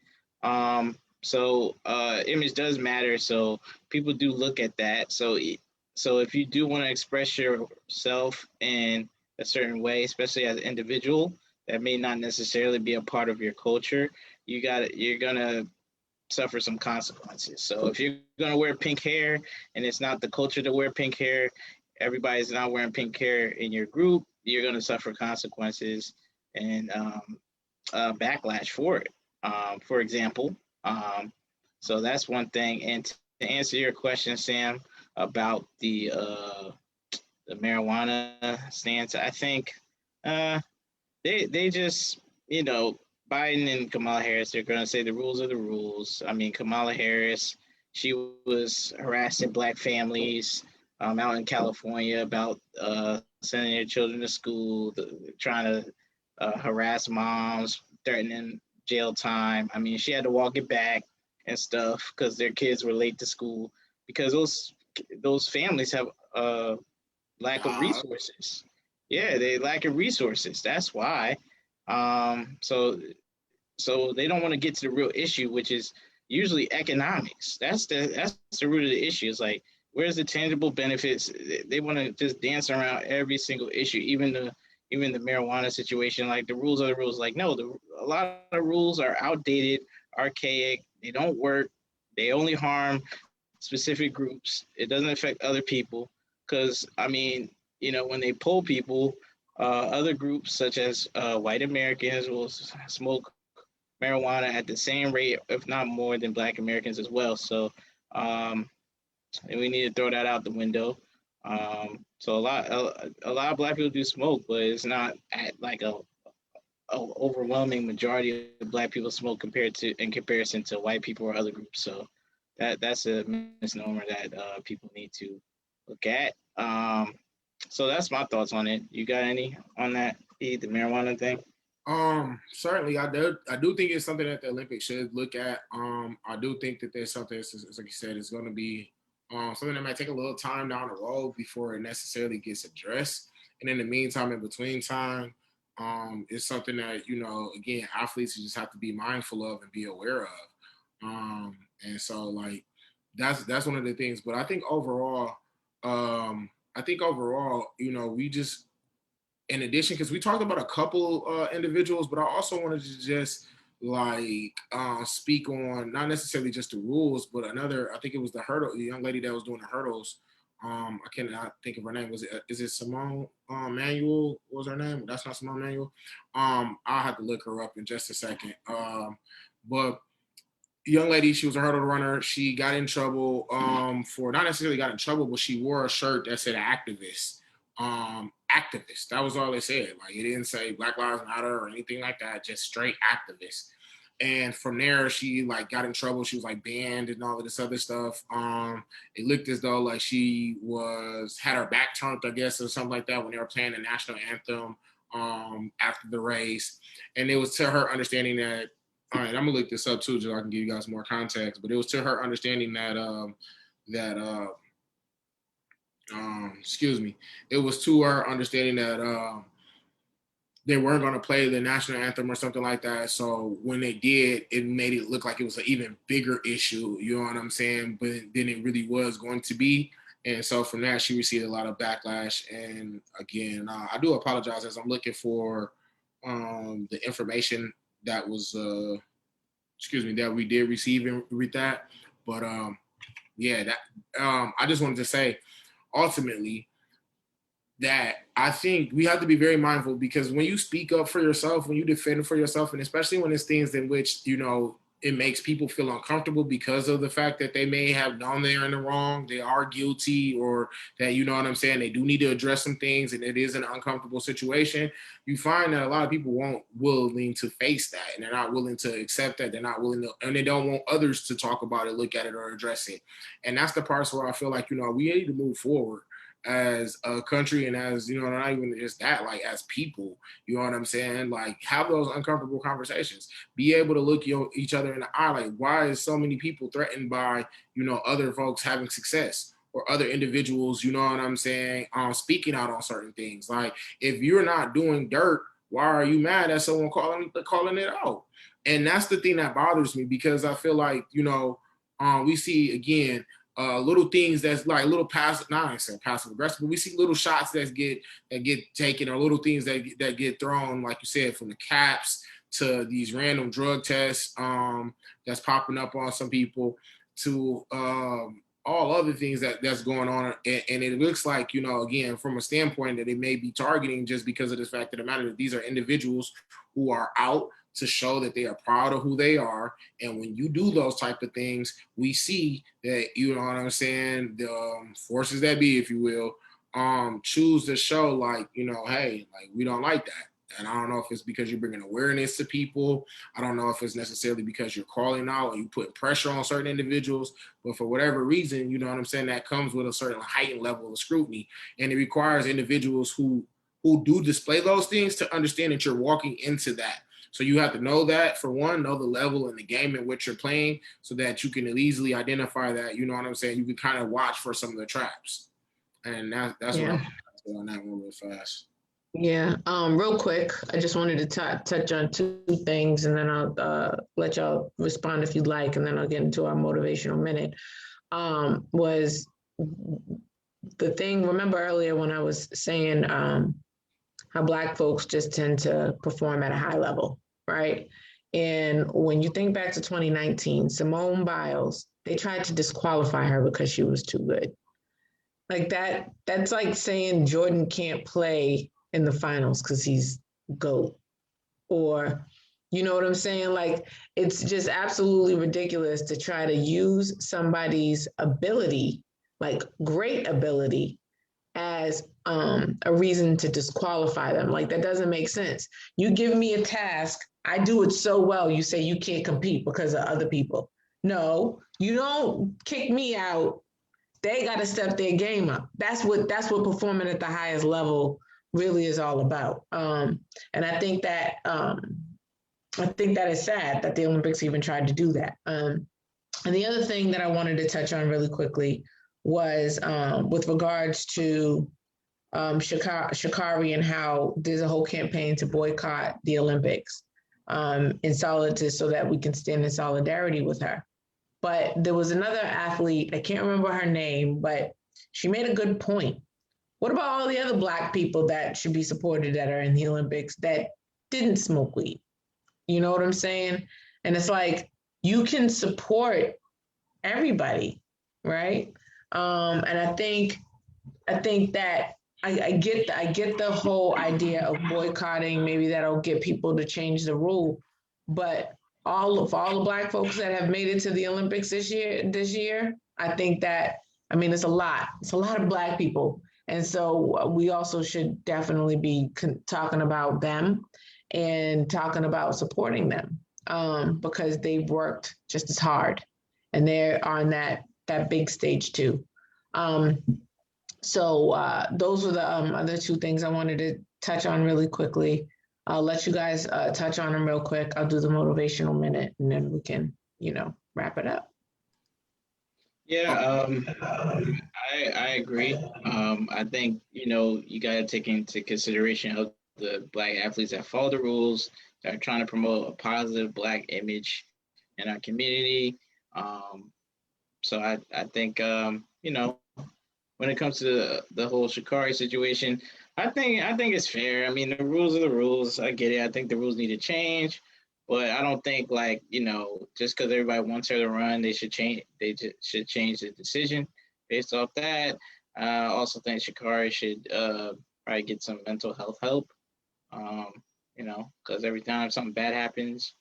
C: Image does matter. So people do look at that. So if you do want to express yourself in a certain way, especially as an individual, that may not necessarily be a part of your culture. You're gonna suffer some consequences. So if you're gonna wear pink hair and it's not the culture to wear pink hair, everybody's not wearing pink hair in your group, you're gonna suffer consequences and backlash for it. For example, so that's one thing. And to answer your question, Sam, about the marijuana stance, I think they just Biden and Kamala Harris, they're going to say the rules are the rules. I mean, Kamala Harris, she was harassing Black families out in California about sending their children to school, trying to harass moms, threatening jail time. I mean, she had to walk it back and stuff because their kids were late to school because those families have lack of resources. Yeah, they lack of resources. That's why. So they don't want to get to the real issue, which is usually economics. That's the root of the issue. It's like, where's the tangible benefits? They want to just dance around every single issue, even the marijuana situation. Like the rules are the rules. Like no, a lot of rules are outdated, archaic. They don't work. They only harm specific groups. It doesn't affect other people. Because I mean, when they poll people, other groups such as white Americans will smoke marijuana at the same rate, if not more, than Black Americans as well. So, and we need to throw that out the window. So a lot of Black people do smoke, but it's not at like a overwhelming majority of Black people smoke in comparison to white people or other groups. So that's a misnomer that people need to look at. So that's my thoughts on it. You got any on that, the marijuana thing?
A: Certainly, I do think it's something that the Olympics should look at. I do think that there's something, like you said, it's going to be something that might take a little time down the road before it necessarily gets addressed. And in the meantime, in between time, it's something that again, athletes just have to be mindful of and be aware of. And so, like, that's one of the things. But I think overall, we just, in addition, because we talked about a couple individuals, but I also wanted to just speak on not necessarily just the rules, but I think it was the young lady that was doing the hurdles. I cannot think of her name. Is it Simone Manuel? Was her name? That's not Simone Manuel. I'll have to look her up in just a second. But young lady, she was a hurdle runner. She got in trouble for, not necessarily got in trouble, but she wore a shirt that said activist. Activist. That was all they said. Like, it didn't say Black Lives Matter or anything like that, just straight activist. And from there, she got in trouble. She was banned and all of this other stuff. It looked as though she had her back turned, I guess, or something like that when they were playing the national anthem after the race. And it was to her understanding that, all right, I'm gonna look this up too, so I can give you guys more context. But it was to her understanding that it was to her understanding that they weren't going to play the national anthem or something like that. So when they did, it made it look like it was an even bigger issue. You know what I'm saying? But then it really was going to be. And so from that, she received a lot of backlash. And again, I do apologize as I'm looking for the information that was, that we did receive and read that. But I just wanted to say, ultimately, that I think we have to be very mindful, because when you speak up for yourself, when you defend for yourself, and especially when it's things in which, it makes people feel uncomfortable because of the fact that they may have known they're in the wrong, they are guilty, or that, you know what I'm saying, they do need to address some things and it is an uncomfortable situation, you find that a lot of people won't willing to face that, and they're not willing to accept that, they're not willing to, and they don't want others to talk about it, look at it, or address it. And that's the parts where I feel like, we need to move forward as a country, and as, not even just that, like as people, you know what I'm saying? Like, have those uncomfortable conversations, be able to look each other in the eye. Like, why is so many people threatened by, other folks having success, or other individuals, you know what I'm saying, speaking out on certain things? Like, if you're not doing dirt, why are you mad at someone calling it out? And that's the thing that bothers me, because I feel like, we see again, little things that's like little passive, not I say passive aggressive, but we see little shots that get taken, or little things that get thrown, like you said, from the caps to these random drug tests that's popping up on some people, to all other things that's going on. And it looks like, again, from a standpoint that they may be targeting, just because of the fact of the matter that these are individuals who are out to show that they are proud of who they are. And when you do those type of things, we see that, you know what I'm saying, the forces that be, if you will, choose to show, like, hey, like, we don't like that. And I don't know if it's because you're bringing awareness to people. I don't know if it's necessarily because you're calling out or you put pressure on certain individuals, but for whatever reason, you know what I'm saying, that comes with a certain heightened level of scrutiny. And it requires individuals who do display those things to understand that you're walking into that. So you have to know that, for one, know the level in the game in which you're playing, so that you can easily identify that, you know what I'm saying, you can kind of watch for some of the traps. And that's what I'm on that one real fast.
B: Yeah. Real quick, I just wanted to touch on two things, and then I'll let y'all respond if you'd like, and then I'll get into our motivational minute. Was the thing, remember earlier when I was saying how Black folks just tend to perform at a high level, right? And when you think back to 2019, Simone Biles, they tried to disqualify her because she was too good. Like that's like saying Jordan can't play in the finals because he's GOAT. Or, you know what I'm saying? Like, it's just absolutely ridiculous to try to use somebody's ability, like great ability, as a reason to disqualify them. Like, that doesn't make sense. You give me a task, I do it so well, you say you can't compete because of other people. No, you don't kick me out. They got to step their game up. That's what performing at the highest level really is all about. And I think that is sad that the Olympics even tried to do that. And the other thing that I wanted to touch on really quickly was with regards to Sha'Carri, and how there's a whole campaign to boycott the Olympics in solidarity, so that we can stand in solidarity with her. But there was another athlete, I can't remember her name, but she made a good point. What about all the other Black people that should be supported that are in the Olympics that didn't smoke weed? You know what I'm saying? And it's like, you can support everybody, right? And I think that I get the whole idea of boycotting. Maybe that'll get people to change the rule, but all the Black folks that have made it to the Olympics this year, I think that, I mean, it's a lot of Black people. And so we also should definitely be talking about them and talking about supporting them, because they've worked just as hard, and they're on that big stage too. So those were the other two things I wanted to touch on really quickly. I'll let you guys touch on them real quick. I'll do the motivational minute, and then we can, wrap it up.
C: Yeah, I agree. I think, you got to take into consideration of the Black athletes that follow the rules, that are trying to promote a positive Black image in our community. So I think, when it comes to the whole Sha'Carri situation, I think it's fair. I mean, the rules are the rules. I get it. I think the rules need to change, but I don't think, like, just because everybody wants her to run, they should change. They should change the decision based off that. I also think Sha'Carri should probably get some mental health help. Because every time something bad happens,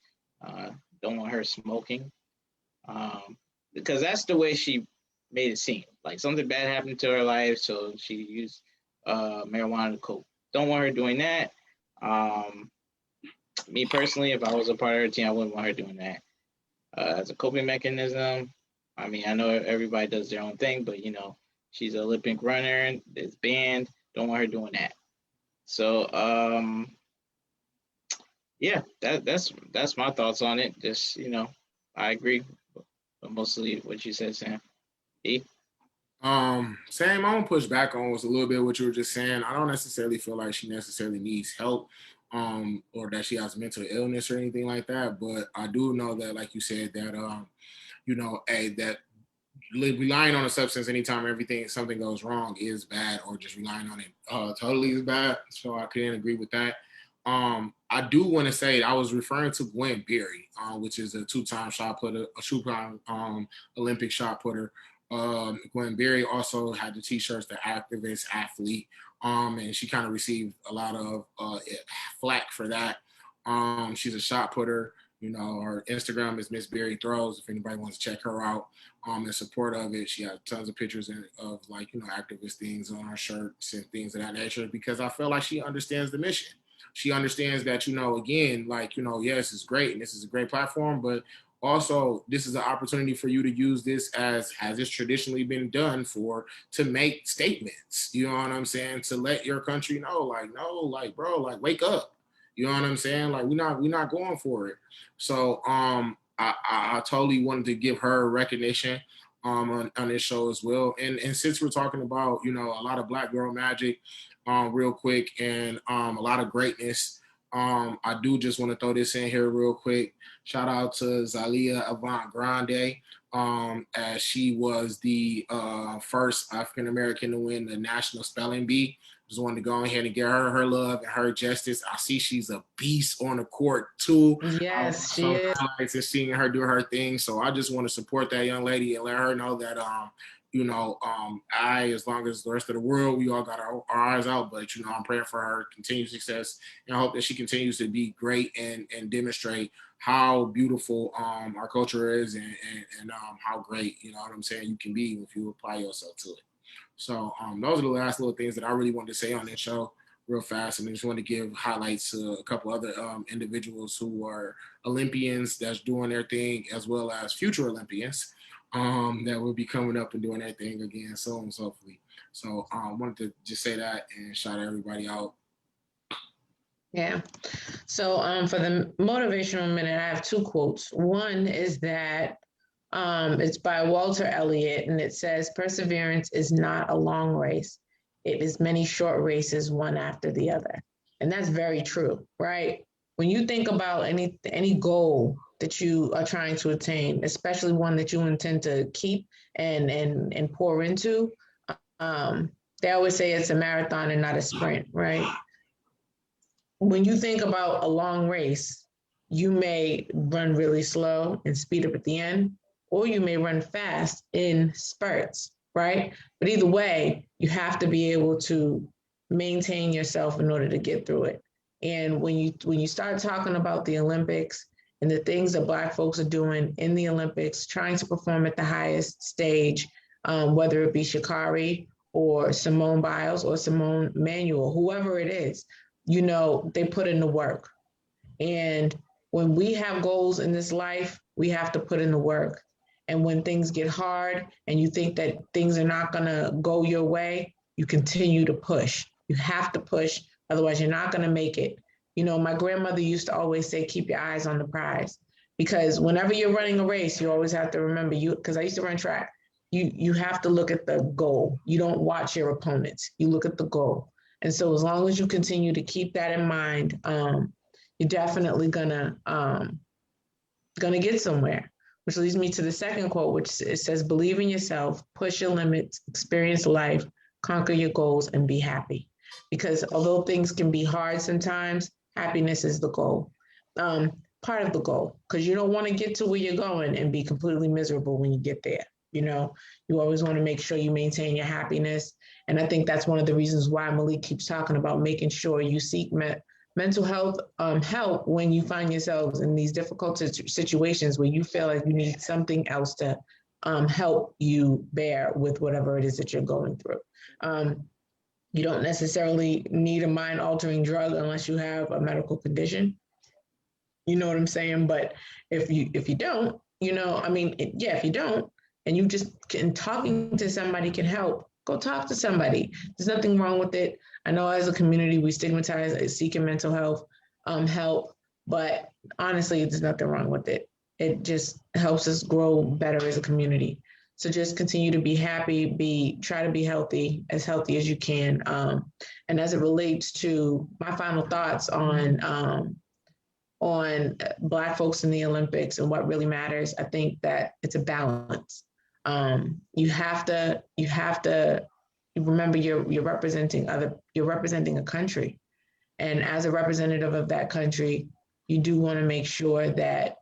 C: don't want her smoking, because that's the way she made it seem. Like something bad happened to her life, so she used marijuana to cope. Don't want her doing that. Um, Me personally, if I was a part of her team, I wouldn't want her doing that. As a coping mechanism, I mean, I know everybody does their own thing, but she's an Olympic runner. It's banned. Don't want her doing that. So, yeah, that's my thoughts on it. Just I agree with mostly what you said, Sam. E?
A: Sam, I'm gonna push back on was a little bit what you were just saying. I don't necessarily feel like she necessarily needs help, or that she has mental illness or anything like that. But I do know that, like you said, that that relying on a substance anytime something goes wrong is bad, or just relying on it totally is bad. So I couldn't agree with that. I do want to say I was referring to Gwen Berry, which is a two-time shot putter, a two-time Olympic shot putter. Gwen Berry also had the T-shirts, the activist athlete, and she kind of received a lot of flack for that. She's a shot putter. Her Instagram is Miss Berry Throws. If anybody wants to check her out, in support of it, she has tons of pictures of activist things on her shirts and things of that nature, because I feel like she understands the mission. She understands that, again, yes, it's great and this is a great platform, but also this is an opportunity for you to use this as it's traditionally been done to make statements. You know what I'm saying? To let your country know, no, bro, wake up. You know what I'm saying? We're not going for it. So I totally wanted to give her recognition on this show as well. And since we're talking about, a lot of Black girl magic, real quick, and a lot of greatness, I do just want to throw this in here real quick. Shout out to Zalia Avant Grande, as she was the first African American to win the National Spelling Bee. Just wanted to go ahead and give her love and her justice. I see she's a beast on the court too.
B: Yes, she is.
A: Highlights and seeing her do her thing. So I just want to support that young lady and let her know that as long as the rest of the world, we all got our eyes out, but I'm praying for her continued success, and I hope that she continues to be great and demonstrate how beautiful our culture is, and how great, you can be if you apply yourself to it. So those are the last little things that I really wanted to say on this show real fast. And I just want to give highlights to a couple other individuals who are Olympians that's doing their thing, as well as future Olympians that will be coming up and doing their thing again soon, hopefully. So I wanted to just say that and shout everybody out.
B: Yeah. So for the motivational minute, I have two quotes. One is that it's by Walter Elliott, and it says, "Perseverance is not a long race. It is many short races, one after the other." And that's very true, right? When you think about any goal that you are trying to attain, especially one that you intend to keep and pour into, they always say it's a marathon and not a sprint, right? When you think about a long race, you may run really slow and speed up at the end, or you may run fast in spurts, right? But either way, you have to be able to maintain yourself in order to get through it. And when you start talking about the Olympics and the things that Black folks are doing in the Olympics, trying to perform at the highest stage, whether it be Sha'Carri or Simone Biles or Simone Manuel, whoever it is, they put in the work. And when we have goals in this life, we have to put in the work. And when things get hard and you think that things are not going to go your way, you continue to push. You have to push, otherwise you're not going to make it. My grandmother used to always say, keep your eyes on the prize, because whenever you're running a race, you always have to remember, because I used to run track, you have to look at the goal. You don't watch your opponents. You look at the goal. And so as long as you continue to keep that in mind, you're definitely gonna get somewhere. Which leads me to the second quote, which it says, "Believe in yourself, push your limits, experience life, conquer your goals, and be happy." Because although things can be hard sometimes, happiness is the goal, part of the goal, because you don't want to get to where you're going and be completely miserable when you get there. You always want to make sure you maintain your happiness. And I think that's one of the reasons why Malik keeps talking about making sure you seek mental health help when you find yourselves in these difficult situations where you feel like you need something else to help you bear with whatever it is that you're going through. You don't necessarily need a mind altering drug unless you have a medical condition. You know what I'm saying? But if you don't, if you don't, and you just can talking to somebody can help, go talk to somebody. There's nothing wrong with it. I know as a community we stigmatize seeking mental health help, but honestly, there's nothing wrong with it. It just helps us grow better as a community. So just continue to be happy, try to be healthy as you can. And as it relates to my final thoughts on Black folks in the Olympics and what really matters, I think that it's a balance. You have to remember you're representing a country, and as a representative of that country, you do want to make sure that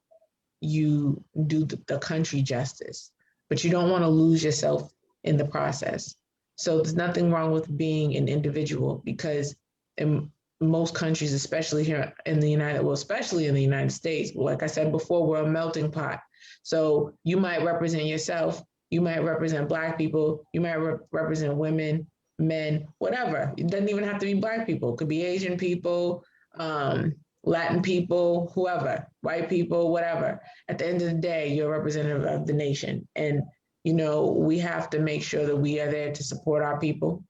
B: you do the country justice, but you don't want to lose yourself in the process. So there's nothing wrong with being an individual, because in most countries, especially here in the United States, like I said before, we're a melting pot. So you might represent yourself, you might represent Black people, you might represent women, men, whatever. It doesn't even have to be Black people. It could be Asian people, Latin people, whoever, white people, whatever. At the end of the day, you're a representative of the nation. And, we have to make sure that we are there to support our people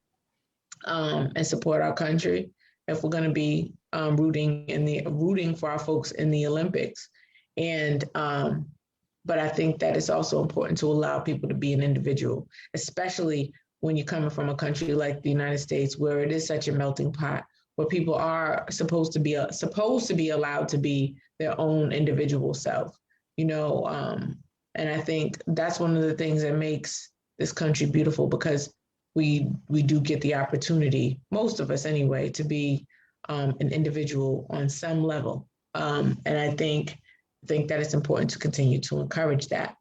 B: and support our country if we're going to be rooting for our folks in the Olympics. And but I think that it's also important to allow people to be an individual, especially when you're coming from a country like the United States, where it is such a melting pot, where people are supposed to be allowed to be their own individual self. And I think that's one of the things that makes this country beautiful, because we do get the opportunity, most of us anyway, to be an individual on some level. And I think that it's important to continue to encourage that.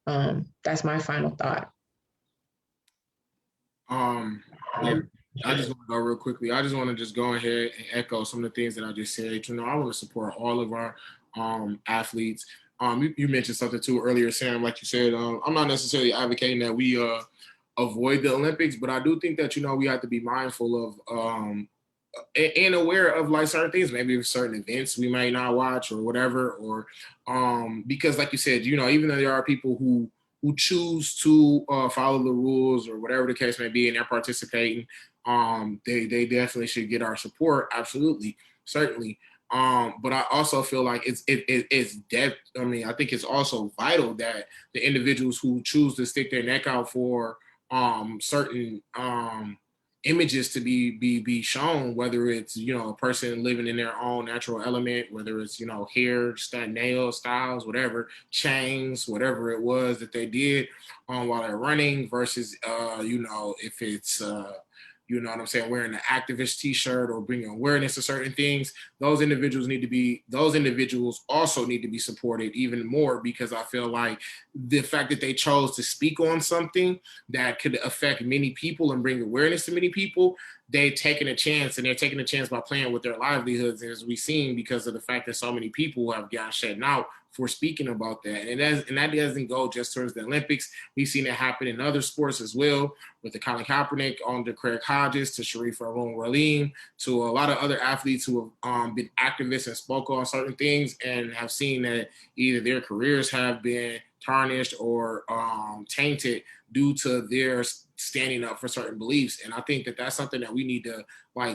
B: That's my final thought.
A: I just want to go real quickly. I just want to just go ahead and echo some of the things that I just said. I want to support all of our athletes. You mentioned something too earlier, Sam, like you said. I'm not necessarily advocating that we avoid the Olympics, but I do think that we have to be mindful of and aware of like certain things, maybe certain events we might not watch or whatever, or because like you said, even though there are people who choose to follow the rules or whatever the case may be, and they're participating, they definitely should get our support. Absolutely, certainly. But I also feel like it's I think it's also vital that the individuals who choose to stick their neck out for certain images to be shown, whether it's a person living in their own natural element, whether it's hair, nail styles, whatever, chains, whatever it was that they did while they're running, versus if it's wearing an activist t-shirt or bringing awareness to certain things. Those individuals also need to be supported even more, because I feel like the fact that they chose to speak on something that could affect many people and bring awareness to many people, they're taking a chance, and they're taking a chance by playing with their livelihoods, as we've seen, because of the fact that so many people have gotten shut out for speaking about that. And that doesn't go just towards the Olympics. We've seen it happen in other sports as well, with the Colin Kaepernick, on to Craig Hodges, to Sharif Rolim, to a lot of other athletes who have been activists and spoke on certain things, and have seen that either their careers have been tarnished or tainted due to their standing up for certain beliefs. And I think that that's something that we need to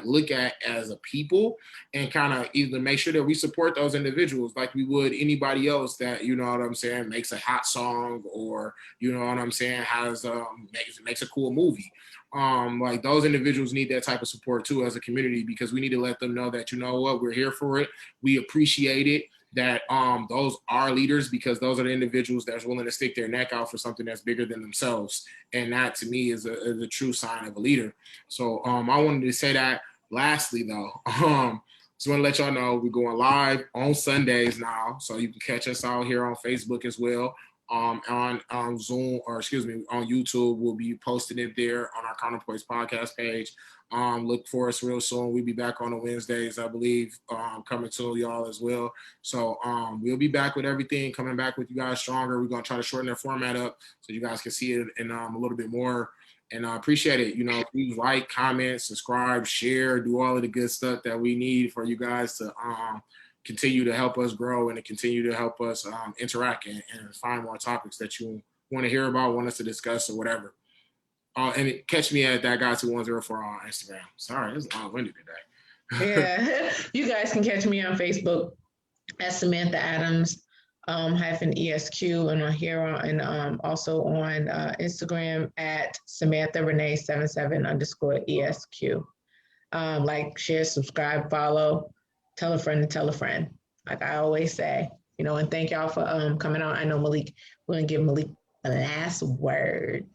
A: look at as a people, and kind of either make sure that we support those individuals like we would anybody else that, makes a hot song, or, has makes a cool movie. Those individuals need that type of support too as a community, because we need to let them know that, we're here for it. We appreciate it, that those are leaders, because those are the individuals that's willing to stick their neck out for something that's bigger than themselves. And that to me is a true sign of a leader. So I wanted to say that. Lastly though, just want to let y'all know we're going live on Sundays now, so you can catch us out here on Facebook as well. on Zoom, or excuse me, on YouTube. We'll be posting it there on our Counterpoints podcast page. Look for us real soon. We'll be back on the Wednesdays, I believe, coming to y'all as well. So we'll be back with everything, coming back with you guys stronger. We're going to try to shorten the format up so you guys can see it in a little bit more. And I appreciate it. You know, please like, comment, subscribe, share, do all of the good stuff that we need for you guys to continue to help us grow and to continue to help us interact and find more topics that you want to hear about, want us to discuss, or whatever. And catch me at that guy 2104 on Instagram. Sorry, it's long-winded today.
B: Yeah, you guys can catch me on Facebook at Samantha Adams -ESQ, and on here and also on Instagram at Samantha Renee 77_ESQ. Like, share, subscribe, follow, tell a friend to tell a friend. Like I always say, you know, and thank y'all for coming on. I know Malik, we're gonna give Malik the last word.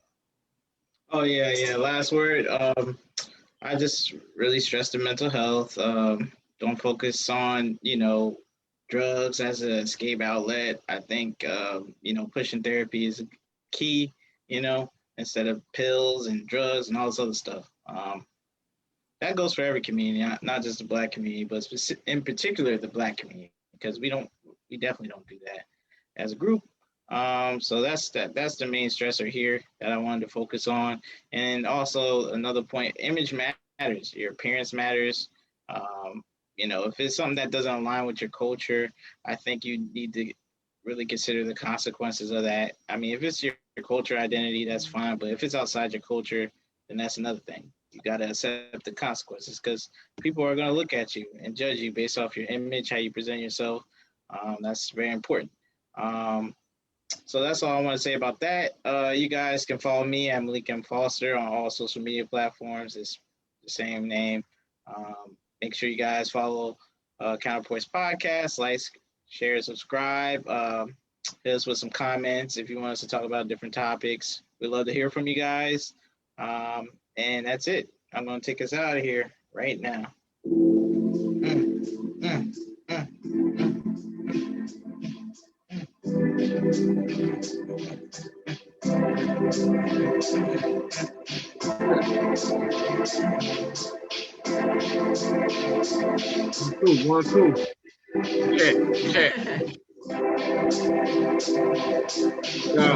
C: Oh yeah. Last word. I just really stress the mental health. Don't focus on, you know, drugs as an escape outlet. I think, you know, pushing therapy is key, you know, instead of pills and drugs and all this other stuff. That goes for every community, not just the Black community, but in particular the Black community, because we definitely don't do that as a group. So that's the main stressor here that I wanted to focus on. And also another point, image matters. Your appearance matters. You know, if it's something that doesn't align with your culture, I think you need to really consider the consequences of that. I mean, if it's your culture identity, that's fine. But if it's outside your culture, then that's another thing. You got to accept the consequences, because people are going to look at you and judge you based off your image, how you present yourself. That's very important. So that's all I want to say about that. You guys can follow me at Malik M. Foster on all social media platforms. It's the same name. Make sure you guys follow Counterpoints Podcast, like, share, subscribe. Hit us with some comments if you want us to talk about different topics. We'd love to hear from you guys. And that's it. I'm going to take us out of here right now.
A: One, two. Yeah. Yo.